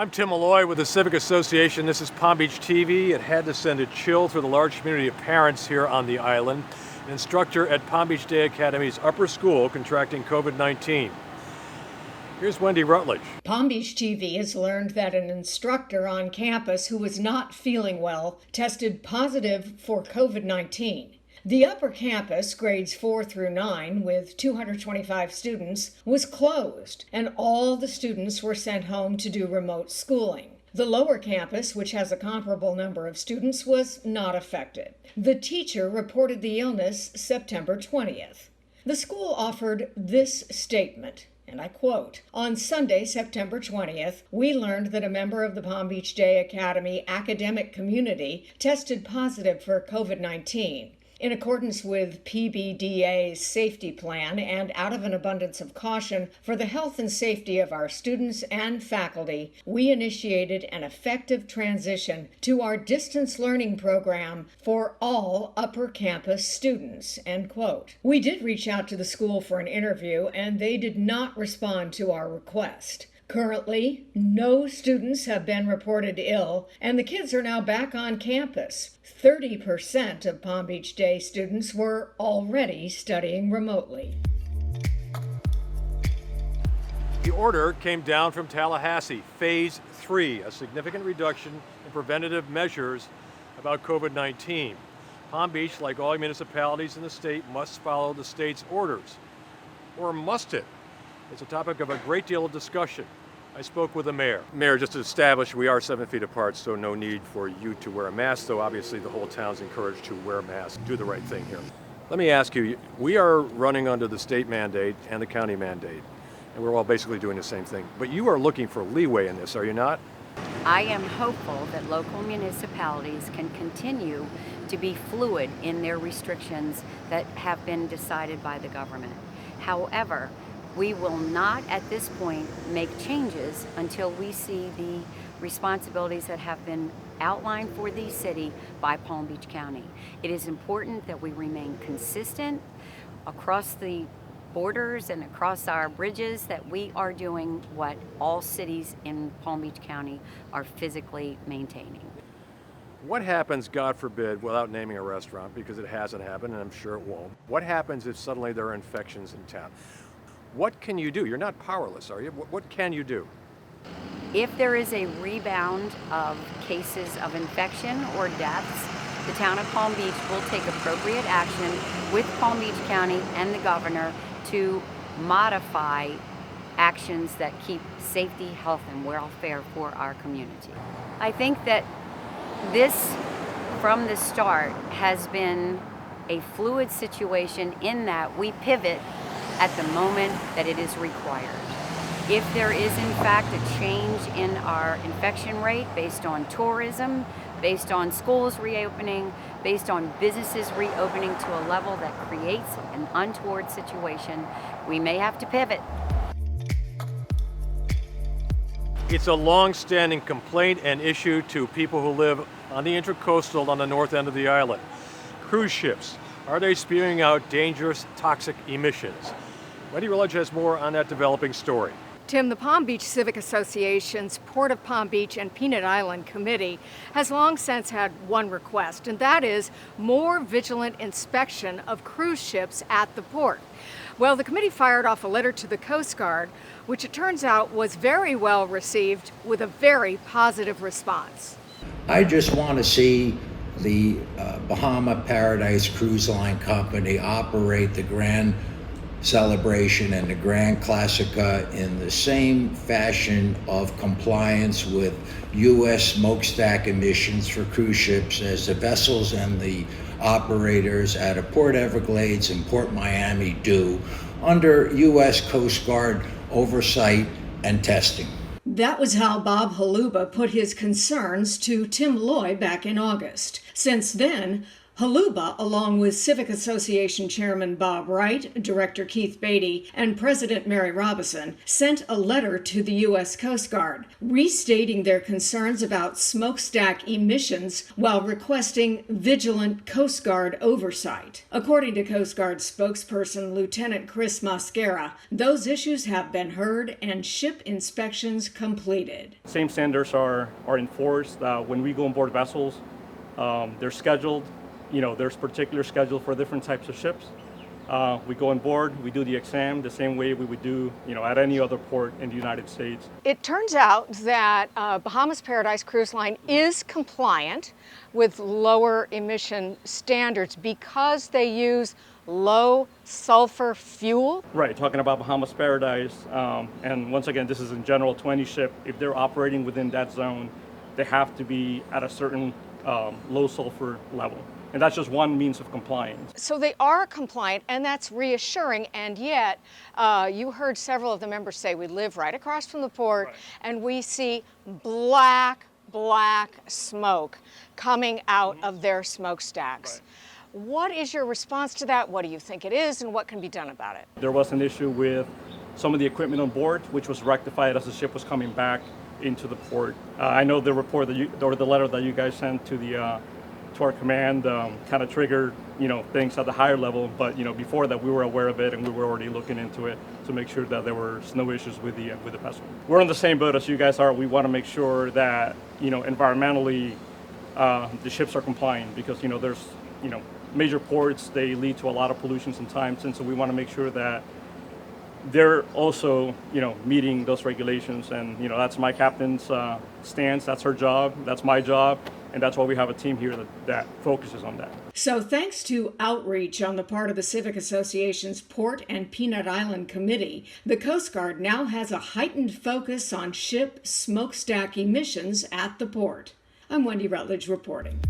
I'm Tim Malloy with the Civic Association. This is Palm Beach TV. It had to send a chill through the large community of parents here on the island. An instructor at Palm Beach Day Academy's upper school contracting COVID-19. Here's Wendy Rutledge. Palm Beach TV has learned that an instructor on campus who was not feeling well tested positive for COVID-19. The upper campus, grades 4 through 9, with 225 students, was closed, and all the students were sent home to do remote schooling. The lower campus, which has a comparable number of students, was not affected. The teacher reported the illness September 20th. The school offered this statement, and I quote, "On Sunday, September 20th, we learned that a member of the Palm Beach Day Academy academic community tested positive for COVID-19. In accordance with PBDA's safety plan and out of an abundance of caution for the health and safety of our students and faculty, we initiated an effective transition to our distance learning program for all upper campus students," end quote. We did reach out to the school for an interview, and they did not respond to our request. Currently, no students have been reported ill, and the kids are now back on campus. 30% of Palm Beach Day students were already studying remotely. The order came down from Tallahassee, Phase 3, a significant reduction in preventative measures about COVID-19. Palm Beach, like all municipalities in the state, must follow the state's orders. Or must it? It's a topic of a great deal of discussion. I spoke with the mayor. Mayor, just to establish, we are 7 feet apart, so no need for you to wear a mask, though obviously the whole town's encouraged to wear a mask. Do the right thing here. Let me ask you, we are running under the state mandate and the county mandate, and we're all basically doing the same thing. But you are looking for leeway in this, are you not? I am hopeful that local municipalities can continue to be fluid in their restrictions that have been decided by the government. However, we will not at this point make changes until we see the responsibilities that have been outlined for the city by Palm Beach County. It is important that we remain consistent across the borders and across our bridges, that we are doing what all cities in Palm Beach County are physically maintaining. What happens, God forbid, without naming a restaurant, because it hasn't happened and I'm sure it won't, what happens if suddenly there are infections in town? What can you do? You're not powerless, are you? What can you do? If there is a rebound of cases of infection or deaths, the town of Palm Beach will take appropriate action with Palm Beach County and the governor to modify actions that keep safety, health, and welfare for our community. I think that this, from the start, has been a fluid situation in that we pivot at the moment that it is required. If there is in fact a change in our infection rate based on tourism, based on schools reopening, based on businesses reopening to a level that creates an untoward situation, we may have to pivot. It's a long-standing complaint and issue to people who live on the Intracoastal on the north end of the island. Cruise ships, are they spewing out dangerous, toxic emissions? Wendy Rutledge has more on that developing story. Tim, the Palm Beach Civic Association's Port of Palm Beach and Peanut Island Committee has long since had one request, and that is more vigilant inspection of cruise ships at the port. Well, the committee fired off a letter to the Coast Guard, which it turns out was very well received with a very positive response. I just want to see the Bahama Paradise Cruise Line Company operate the Grand Celebration and the Grand Classica in the same fashion of compliance with U.S. smokestack emissions for cruise ships as the vessels and the operators out of Port Everglades and Port Miami do under U.S. Coast Guard oversight and testing. That was how Bob Haluba put his concerns to Tim Loy back in August. Since then, Haluba, along with Civic Association Chairman Bob Wright, Director Keith Beatty, and President Mary Robison, sent a letter to the U.S. Coast Guard, restating their concerns about smokestack emissions while requesting vigilant Coast Guard oversight. According to Coast Guard spokesperson Lieutenant Chris Mosquera, those issues have been heard and ship inspections completed. Same standards are enforced when we go on board vessels. They're scheduled. There's particular schedule for different types of ships. We go on board, we do the exam the same way we would do, at any other port in the United States. It turns out that Bahamas Paradise Cruise Line is compliant with lower emission standards because they use low sulfur fuel. Right, talking about Bahamas Paradise, and once again, this is in general to any ship. If they're operating within that zone, they have to be at a certain low sulfur level. And that's just one means of compliance. So they are compliant, and that's reassuring, and yet you heard several of the members say we live right across from the port, right, and we see black smoke coming out of their smokestacks. Right. What is your response to that? What do you think it is, and what can be done about it? There was an issue with some of the equipment on board, which was rectified as the ship was coming back into the port. I know the report or the letter that you guys sent to our command kind of triggered, things at the higher level. But before that, we were aware of it and we were already looking into it to make sure that there were no issues with the vessel. We're on the same boat as you guys are. We want to make sure that environmentally the ships are compliant because there's major ports. They lead to a lot of pollution sometimes, and so we want to make sure that they're also, meeting those regulations, and that's my captain's stance. That's her job. That's my job, and that's why we have a team here that focuses on that. So, thanks to outreach on the part of the Civic Association's Port and Peanut Island Committee, the Coast Guard now has a heightened focus on ship smokestack emissions at the port. I'm Wendy Rutledge reporting.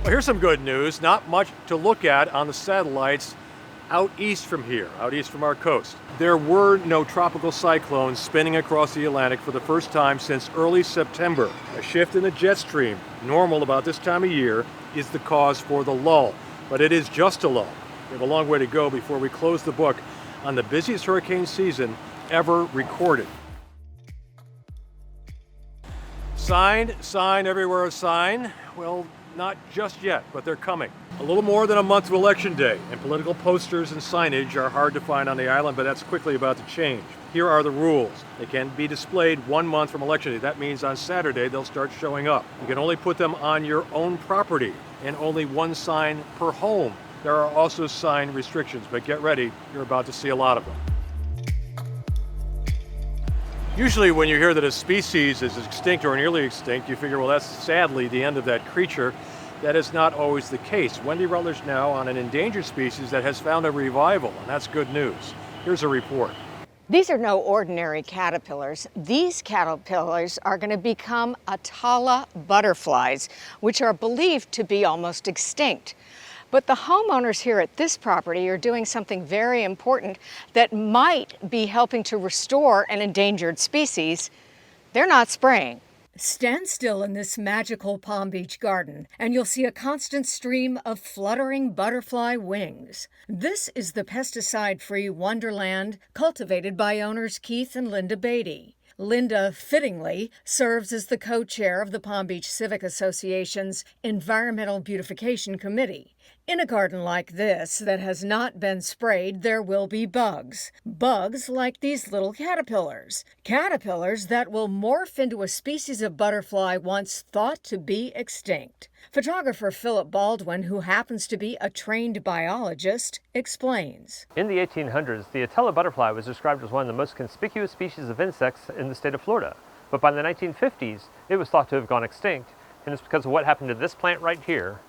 Well, here's some good news. Not much to look at on the satellites out east from here, out east from our coast. There were no tropical cyclones spinning across the Atlantic for the first time since early September. A shift in the jet stream, normal about this time of year, is the cause for the lull. But it is just a lull. We have a long way to go before we close the book on the busiest hurricane season ever recorded. Sign everywhere a sign. Well, not just yet, but they're coming. A little more than a month to Election Day, and political posters and signage are hard to find on the island, but that's quickly about to change. Here are the rules. They can be displayed 1 month from Election Day. That means on Saturday they'll start showing up. You can only put them on your own property, and only one sign per home. There are also sign restrictions, but get ready, you're about to see a lot of them. Usually when you hear that a species is extinct or nearly extinct, you figure, well, that's sadly the end of that creature. That is not always the case. Wendy Rutledge now on an endangered species that has found a revival, and that's good news. Here's a report. These are no ordinary caterpillars. These caterpillars are going to become Atala butterflies, which are believed to be almost extinct. But the homeowners here at this property are doing something very important that might be helping to restore an endangered species. They're not spraying. Stand still in this magical Palm Beach garden, and you'll see a constant stream of fluttering butterfly wings. This is the pesticide-free wonderland cultivated by owners Keith and Linda Beatty. Linda, fittingly, serves as the co-chair of the Palm Beach Civic Association's Environmental Beautification Committee. In a garden like this that has not been sprayed, there will be bugs. Bugs like these little caterpillars. Caterpillars that will morph into a species of butterfly once thought to be extinct. Photographer Philip Baldwin, who happens to be a trained biologist, explains. In the 1800s, the Atala butterfly was described as one of the most conspicuous species of insects in the state of Florida. But by the 1950s, it was thought to have gone extinct, and it's because of what happened to this plant right here,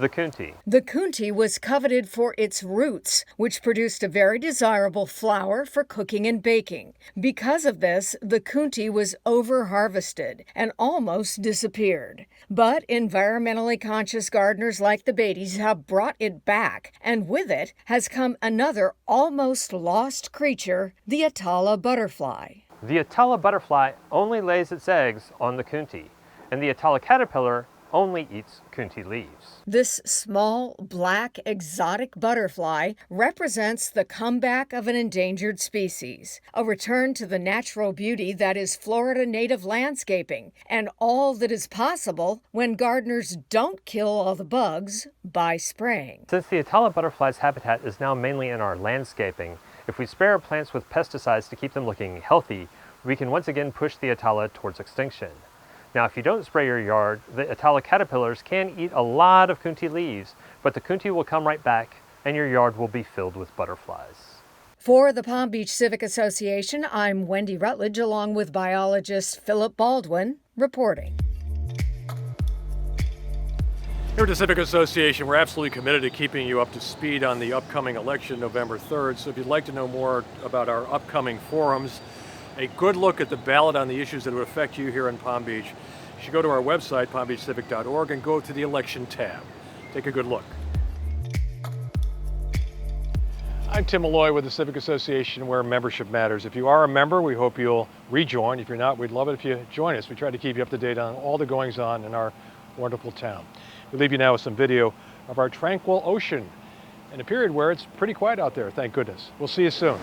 the coontie. The coontie was coveted for its roots, which produced a very desirable flour for cooking and baking. Because of this, the coontie was over-harvested and almost disappeared. But environmentally conscious gardeners like the Beattys have brought it back, and with it has come another almost lost creature, the Atala butterfly. The Atala butterfly only lays its eggs on the coontie, and the Atala caterpillar only eats coontie leaves. This small, black, exotic butterfly represents the comeback of an endangered species, a return to the natural beauty that is Florida native landscaping, and all that is possible when gardeners don't kill all the bugs by spraying. Since the Atala butterfly's habitat is now mainly in our landscaping, if we spray our plants with pesticides to keep them looking healthy, we can once again push the Atala towards extinction. Now, if you don't spray your yard, the Atala caterpillars can eat a lot of coontie leaves, but the coontie will come right back and your yard will be filled with butterflies. For the Palm Beach Civic Association, I'm Wendy Rutledge, along with biologist Philip Baldwin, reporting. Here at the Civic Association, we're absolutely committed to keeping you up to speed on the upcoming election November 3rd. So if you'd like to know more about our upcoming forums, a good look at the ballot on the issues that would affect you here in Palm Beach, you should go to our website, palmbeachcivic.org, and go to the election tab. Take a good look. I'm Tim Malloy with the Civic Association, where membership matters. If you are a member, we hope you'll rejoin. If you're not, we'd love it if you join us. We try to keep you up to date on all the goings on in our wonderful town. We leave you now with some video of our tranquil ocean in a period where it's pretty quiet out there, thank goodness. We'll see you soon.